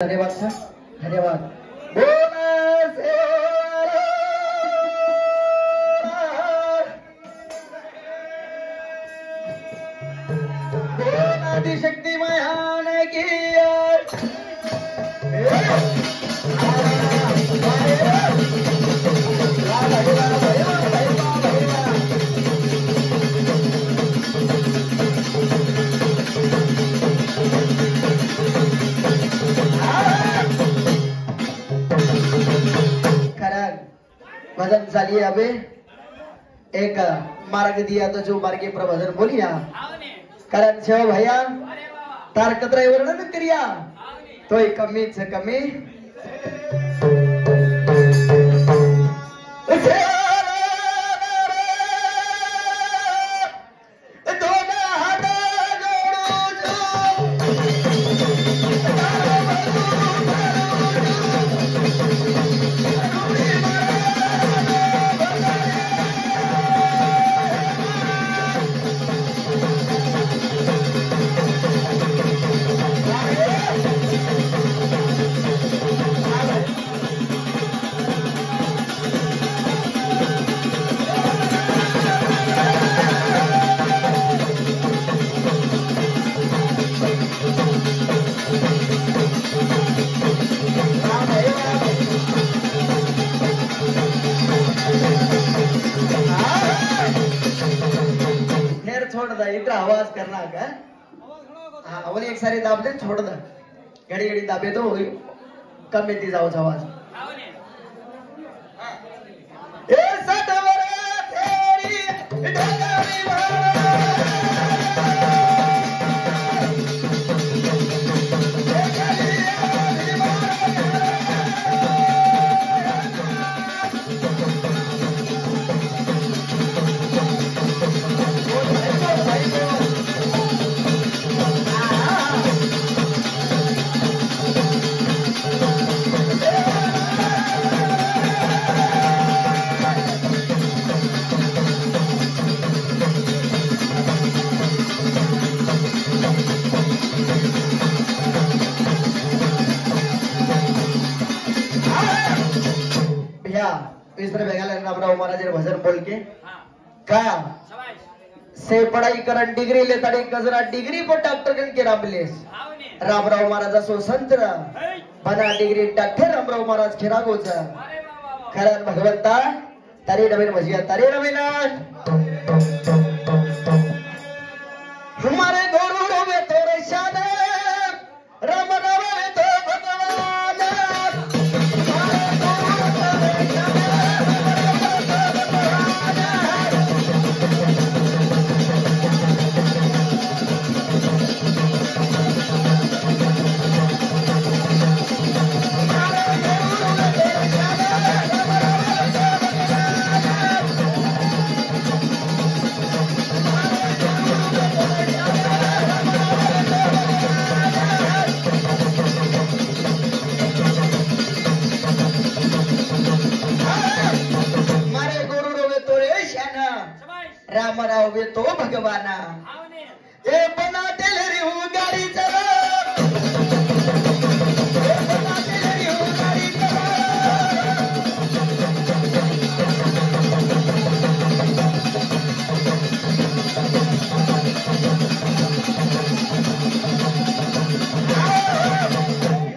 धन्यवाद सर, धन्यवाद। शक्ति महान की भजन चालिए अबे एक मार्ग दिया तो जो मार्गे प्रभजन बोलिया कारण सेवा भैया तारकत्र वर्णन करिया तो कमीच कमी इतना आवाज करना का हाँ अवल एक सारी दाब दे छोड़ दे घड़ी घड़ी दाबे तो कम में ती जाओ आवाज ए सतवरा तेरी डगरी इस तरह बेगा लेना अपना महाराज भजन बोल के का से पढ़ाई करन डिग्री ले ताड़ी गजरा डिग्री पर डॉक्टर कन के रामलेस रामराव महाराज सो संत बना डिग्री डॉक्टर रामराव महाराज खेरा गोचा खरन भगवंता तारी नवीन भजिया तारी नवीन हमारे गुरु में तोरे शान राम राम तो भगवान रामराव वे तो भगवाना ए बना टेलरी हूँ गाड़ी चला बना टेलरी हूँ गाड़ी चला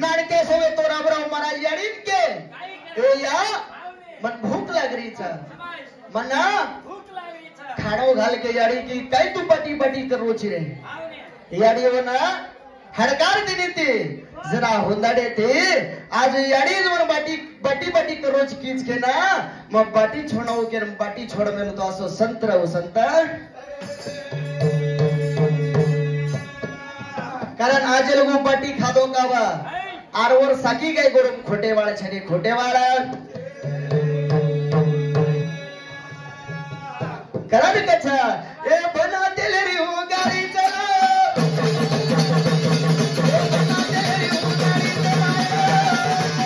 नाड़के से वे तो रामराव महाराज यारी के ए या मन भूख लग रही था मना खाणो घाल के याडी की काय तू पटी पटी करू रे याडी वना हडकार दिली ती जरा हुंदाडे ते आज याडी जवर बाटी बटी बटी करोच कीच के ना मग बाटी छोड़ो के बाटी छोड़ मेलो तो असो संत रहो संत कारण आज लोग बाटी खादो कावा आरवर साकी काय गोरम खोटेवाळा छने खोटेवाळा करा भी कच्छा ए बना टेलरी हूँ गाड़ी चला ए बना टेलरी हूँ गाड़ी चला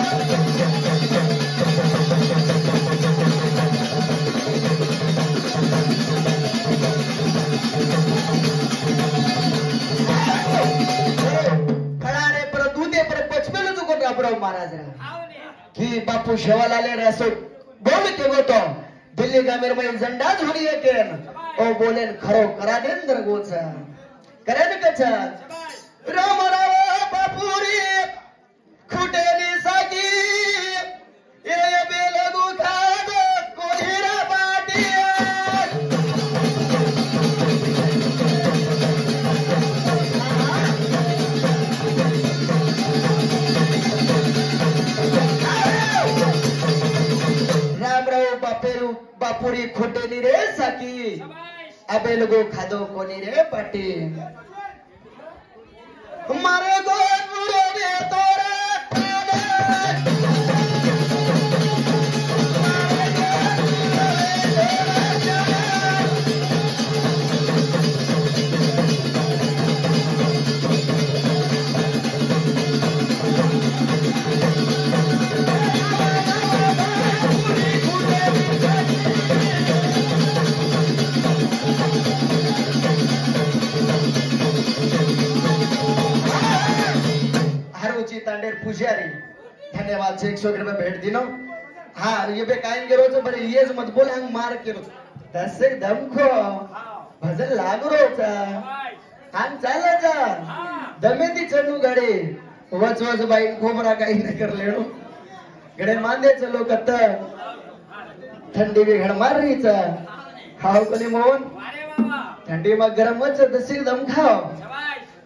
खड़ा रे पर दूधे पर पचमेल तो तोराबराव महाराज की बापू शेवालाले रसो बोल के गोतो दिल्ली गामेर में झंडा झोली केन ओ बोलेन खरो करा देन दरगोच करेन कच राम राव बापूरी खुटेली साकी ये बेलगु खाद कोहिरा पाटिया बापुरी खुटेली रे साकी अबे लोगो खादो कोनी रे पाटी मारे गो गुरु रे तोरा तांडेर पुजारी धन्यवाद से 100 रुपये भेट दिनो हाँ ये बे कायन गेरो तो बरे येज मत बोल हंग मार केरो तसे दमखो भजन लागू रोचा हंग चाला जा दमे ती चढू गाडी वच वच बाई कोमरा काही न कर लेणो गडे मांदे चलो कत थंडी भी घड मार रहीचा खाओ कोणी मोहन थंडी मग गरम वच तसे दम खाओ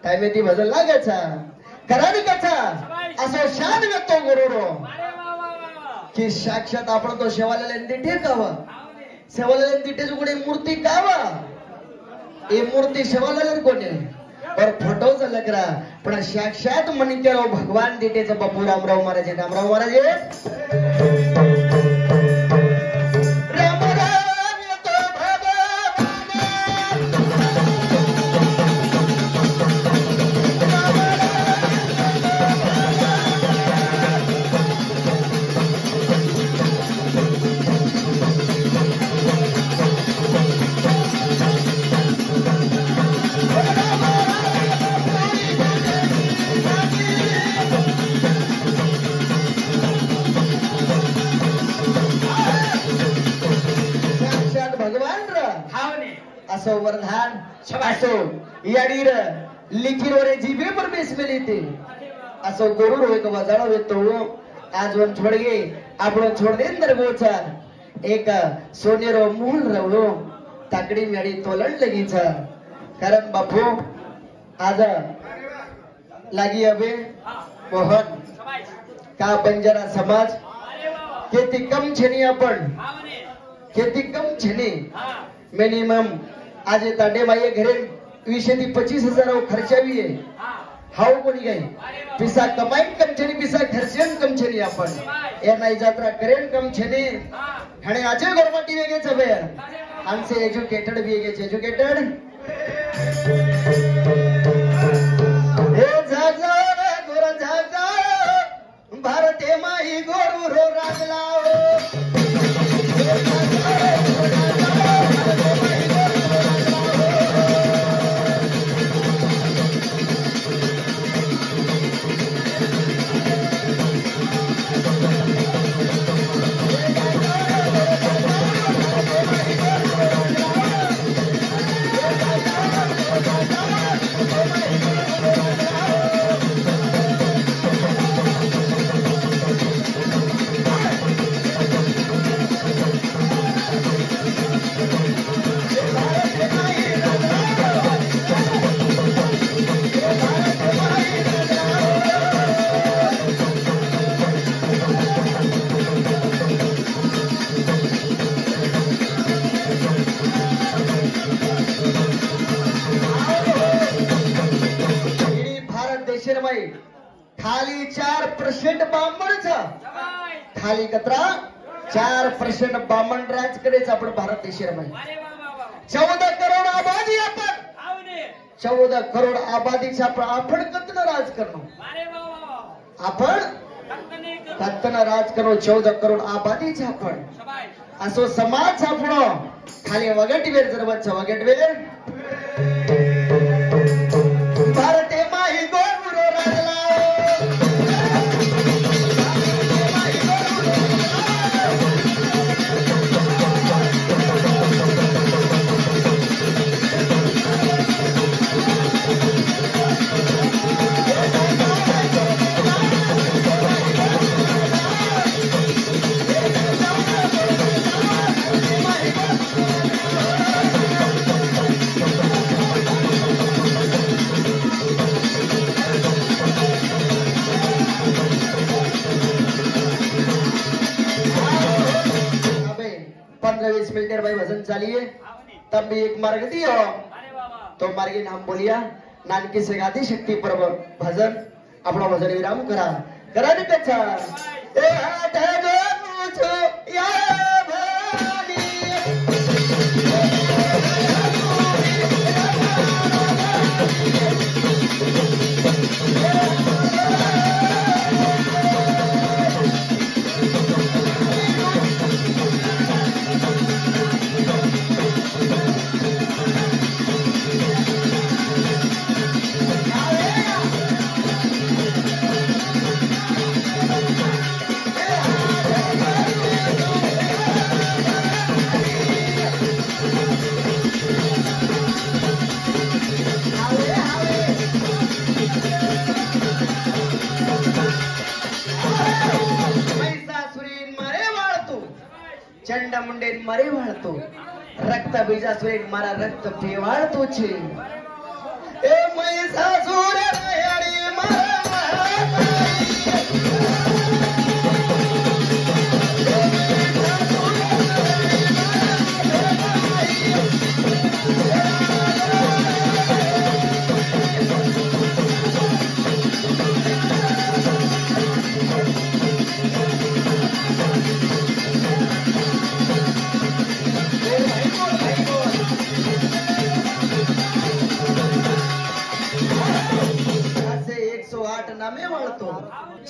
टाइमे ती भजन लागाचा करानी कथा असं शान व्यक्तो गुरुरो की साक्षात आपण तो शेवालेला दिठे कावा शेवालेला दिठे जुगडे मूर्ती कावा ए मूर्ती शेवालेला कोणी और फोटो च लगरा पण साक्षात मनी केलो भगवान दिठेचा बापू रामराव महाराज असो वरदान असो याडीर लिखीर रे जीबे पर बेस में लेते असो गुरु रोय को वजाळो वेतो आज वन छोड़ गए आपण छोड़ दे अंदर गोचार एक सोनेरो मूल रवलो ताकडी मेडी तोलन लगी छ कारण बापू आज लागी अबे मोहन का बंजारा समाज किती कम छनी आपण किती कम छनी मिनिमम आज तांडे माये घरे 20 ते 25,000 खर्चावी आहे हाव कोणी गई पिसा कमाई कम छनी पिसा खर्चन कम छनी आपण ए नाही यात्रा करेन कम छनी आणि आजे गवर्नमेंट वेगे छबे हमसे एजुकेटेड वेगे एजुकेटेड हे जागा गोरा जागा भारते माई गोरू रो रागलाओ खाली 4% बामण छ खाली कतरा 4% बामण राज करेच आपण भारत देशामध्ये 14 करोड आबादी आपण 14 करोड आबादीचा आपण कतन राज करनो आपण कतन राज करो 14 करोड आबादीचा आपण असो समाज आपण खाली वगटवेर जर वच वगटवेर भारते माही गोरो राजला चलिए तब भी एक मार्ग दियो तो मार्गे हम बोलिया नानकी से गादी शक्ति पर भजन अपना भजन विराम करा करा नहीं कच्चा ए हाथ जो मुझो या भानी चंडा मुंडे मरे वाळतो रक्त बीजासुरेन मारा रक्त पिवाळतो छे ए महिषासुर रायडी मारा नामे वाळतो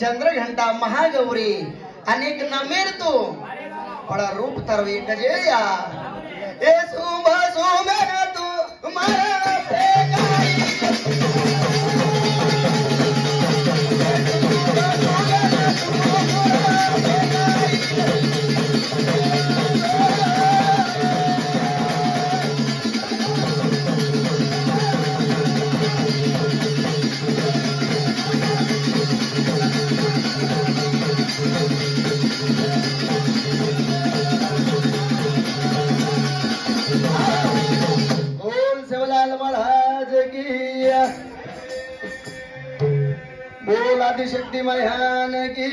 चंद्रघंटा महागौरी अनेक नामेर तो बड़ा रूप तर एक जेया ए सुभ सुमेर तू मारा फेकाई बोल आदिशक्ति महान की